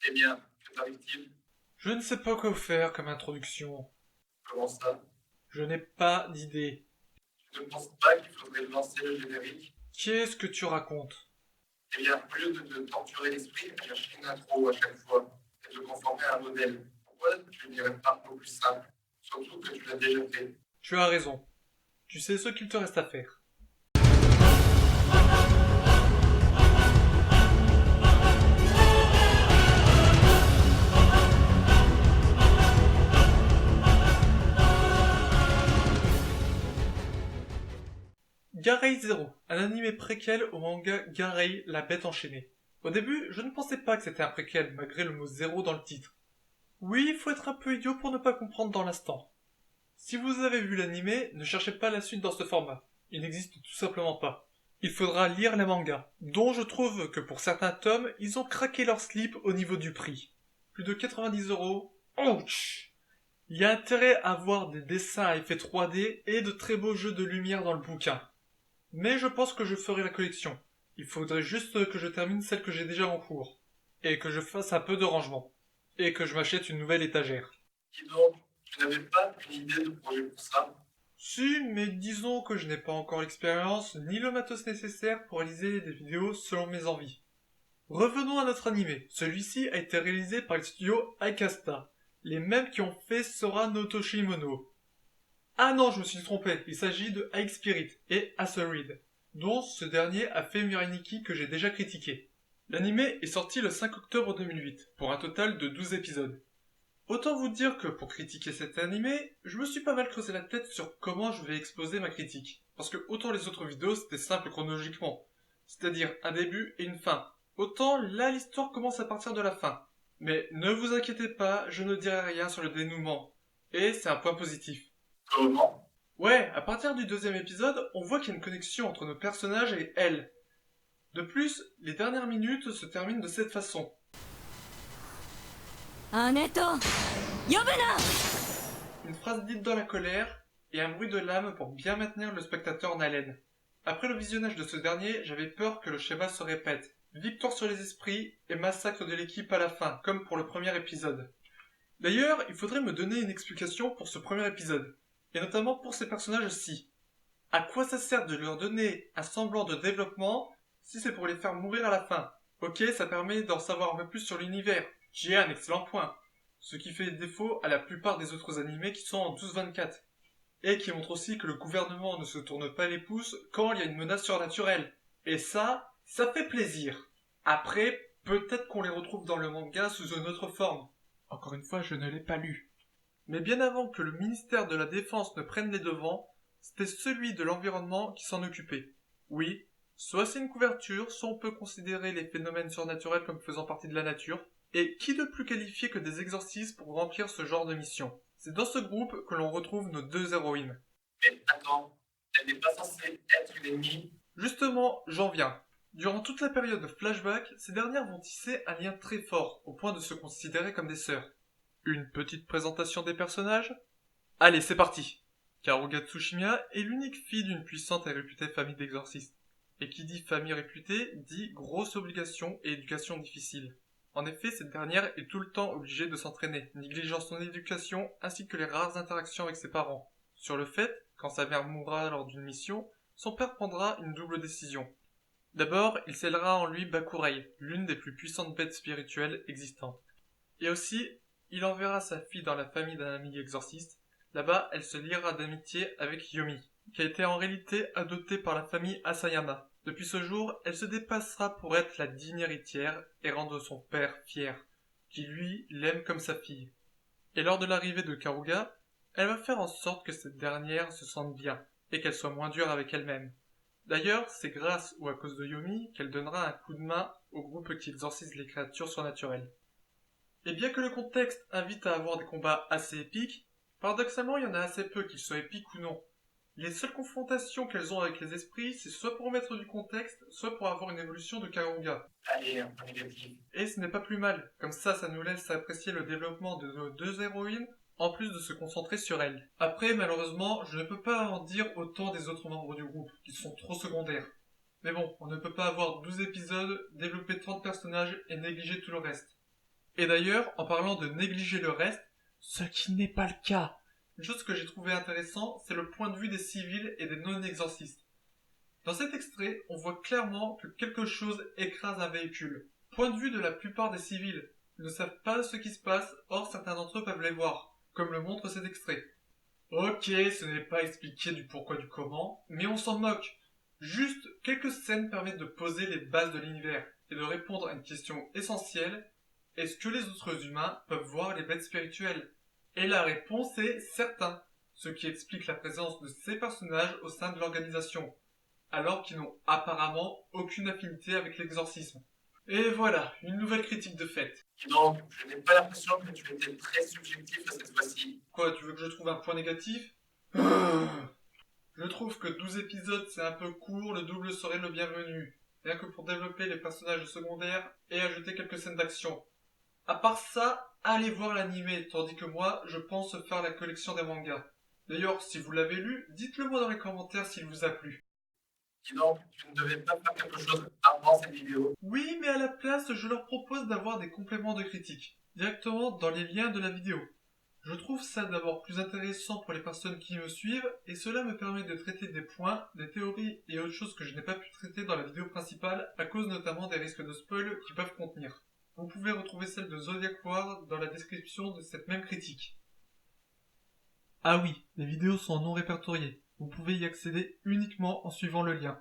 Eh bien, que t'arrive-t-il? Je ne sais pas quoi faire comme introduction. Comment ça? Je n'ai pas d'idée. Tu ne penses pas qu'il faudrait lancer le générique? Qu'est-ce que tu racontes? Eh bien, au lieu de te torturer l'esprit à chercher une intro à chaque fois et te conformer à un modèle, pourquoi tu n'irais pas un peu plus simple? Surtout que tu l'as déjà fait. Tu as raison. Tu sais ce qu'il te reste à faire. Garei Zero, un animé préquel au manga Garei, la bête enchaînée. Au début, je ne pensais pas que c'était un préquel, malgré le mot zéro dans le titre. Oui, il faut être un peu idiot pour ne pas comprendre dans l'instant. Si vous avez vu l'animé, ne cherchez pas la suite dans ce format. Il n'existe tout simplement pas. Il faudra lire les mangas, dont je trouve que pour certains tomes, ils ont craqué leur slip au niveau du prix. Plus de 90€. Ouch! Il y a intérêt à avoir des dessins à effet 3D et de très beaux jeux de lumière dans le bouquin. Mais je pense que je ferai la collection. Il faudrait juste que je termine celle que j'ai déjà en cours. Et que je fasse un peu de rangement. Et que je m'achète une nouvelle étagère. Dis donc, tu n'avais pas une idée de projet pour ça? Si, mais disons que je n'ai pas encore l'expérience ni le matos nécessaire pour réaliser des vidéos selon mes envies. Revenons à notre animé. Celui-ci a été réalisé par le studio Akasta, les mêmes qui ont fait Sora no Toshimono. Ah non, je me suis trompé, il s'agit de High Spirit et Asteroid, dont ce dernier a fait Miraniki que j'ai déjà critiqué. L'animé est sorti le 5 octobre 2008, pour un total de 12 épisodes. Autant vous dire que pour critiquer cet animé, je me suis pas mal creusé la tête sur comment je vais exposer ma critique. Parce que autant les autres vidéos c'était simple chronologiquement, c'est-à-dire un début et une fin. Autant là l'histoire commence à partir de la fin. Mais ne vous inquiétez pas, je ne dirai rien sur le dénouement. Et c'est un point positif. Comment? Ouais, à partir du deuxième épisode, on voit qu'il y a une connexion entre nos personnages et elle. De plus, les dernières minutes se terminent de cette façon. 姉と呼ぶな Une phrase dite dans la colère et un bruit de lame pour bien maintenir le spectateur en haleine. Après le visionnage de ce dernier, j'avais peur que le schéma se répète. Victoire sur les esprits et massacre de l'équipe à la fin, comme pour le premier épisode. D'ailleurs, il faudrait me donner une explication pour ce premier épisode, et notamment pour ces personnages-ci. À quoi ça sert de leur donner un semblant de développement si c'est pour les faire mourir à la fin? Ok, ça permet d'en savoir un peu plus sur l'univers. J'y ai un excellent point. Ce qui fait défaut à la plupart des autres animés qui sont en 12-24. Et qui montrent aussi que le gouvernement ne se tourne pas les pouces quand il y a une menace surnaturelle. Et ça fait plaisir. Après, peut-être qu'on les retrouve dans le manga sous une autre forme. Encore une fois, je ne l'ai pas lu. Mais bien avant que le ministère de la Défense ne prenne les devants, c'était celui de l'environnement qui s'en occupait. Oui, soit c'est une couverture, soit on peut considérer les phénomènes surnaturels comme faisant partie de la nature, et qui de plus qualifié que des exorcistes pour remplir ce genre de mission? C'est dans ce groupe que l'on retrouve nos deux héroïnes. Mais attends, elle n'est pas censée être une ennemie? Justement, j'en viens. Durant toute la période de flashback, ces dernières vont tisser un lien très fort, au point de se considérer comme des sœurs. Une petite présentation des personnages? Allez, c'est parti. Karuga Tsushima est l'unique fille d'une puissante et réputée famille d'exorcistes. Et qui dit famille réputée, dit grosse obligation et éducation difficile. En effet, cette dernière est tout le temps obligée de s'entraîner, négligeant son éducation ainsi que les rares interactions avec ses parents. Sur le fait, quand sa mère mourra lors d'une mission, son père prendra une double décision. D'abord, il scellera en lui Bakurei, l'une des plus puissantes bêtes spirituelles existantes. Et aussi, il enverra sa fille dans la famille d'un ami exorciste. Là-bas, elle se liera d'amitié avec Yomi, qui a été en réalité adoptée par la famille Asayama. Depuis ce jour, elle se dépassera pour être la digne héritière et rendre son père fier, qui lui l'aime comme sa fille. Et lors de l'arrivée de Karuga, elle va faire en sorte que cette dernière se sente bien et qu'elle soit moins dure avec elle-même. D'ailleurs, c'est grâce ou à cause de Yomi qu'elle donnera un coup de main au groupe qui exorcise les créatures surnaturelles. Et bien que le contexte invite à avoir des combats assez épiques, paradoxalement il y en a assez peu qu'ils soient épiques ou non. Les seules confrontations qu'elles ont avec les esprits, c'est soit pour mettre du contexte, soit pour avoir une évolution de Karuga. Allez, un peu négatif. Et ce n'est pas plus mal, comme ça nous laisse apprécier le développement de nos deux héroïnes, en plus de se concentrer sur elles. Après, malheureusement, je ne peux pas en dire autant des autres membres du groupe, qui sont trop secondaires. Mais bon, on ne peut pas avoir 12 épisodes, développer 30 personnages et négliger tout le reste. Et d'ailleurs, en parlant de négliger le reste, ce qui n'est pas le cas. Une chose que j'ai trouvé intéressant, c'est le point de vue des civils et des non-exorcistes. Dans cet extrait, on voit clairement que quelque chose écrase un véhicule. Point de vue de la plupart des civils. Ils ne savent pas ce qui se passe, or certains d'entre eux peuvent les voir, comme le montre cet extrait. Ok, ce n'est pas expliqué du pourquoi du comment, mais on s'en moque. Juste, quelques scènes permettent de poser les bases de l'univers et de répondre à une question essentielle. Est-ce que les autres humains peuvent voir les bêtes spirituelles? Et la réponse est certain, ce qui explique la présence de ces personnages au sein de l'organisation, alors qu'ils n'ont apparemment aucune affinité avec l'exorcisme. Et voilà, une nouvelle critique de fait. Et donc, je n'ai pas l'impression que tu étais très subjectif à cette fois-ci. Quoi, tu veux que je trouve un point négatif? Je trouve que 12 épisodes c'est un peu court, le double serait le bienvenu. Rien que pour développer les personnages secondaires et ajouter quelques scènes d'action. À part ça, allez voir l'animé, tandis que moi, je pense faire la collection des mangas. D'ailleurs, si vous l'avez lu, dites-le moi dans les commentaires s'il vous a plu. Et donc, tu ne devais pas faire quelque chose avant cette vidéo. Oui, mais à la place, je leur propose d'avoir des compléments de critique, directement dans les liens de la vidéo. Je trouve ça d'abord plus intéressant pour les personnes qui me suivent, et cela me permet de traiter des points, des théories et autres choses que je n'ai pas pu traiter dans la vidéo principale, à cause notamment des risques de spoil qu'ils peuvent contenir. Vous pouvez retrouver celle de Zodiac War dans la description de cette même critique. Ah oui, les vidéos sont non répertoriées. Vous pouvez y accéder uniquement en suivant le lien.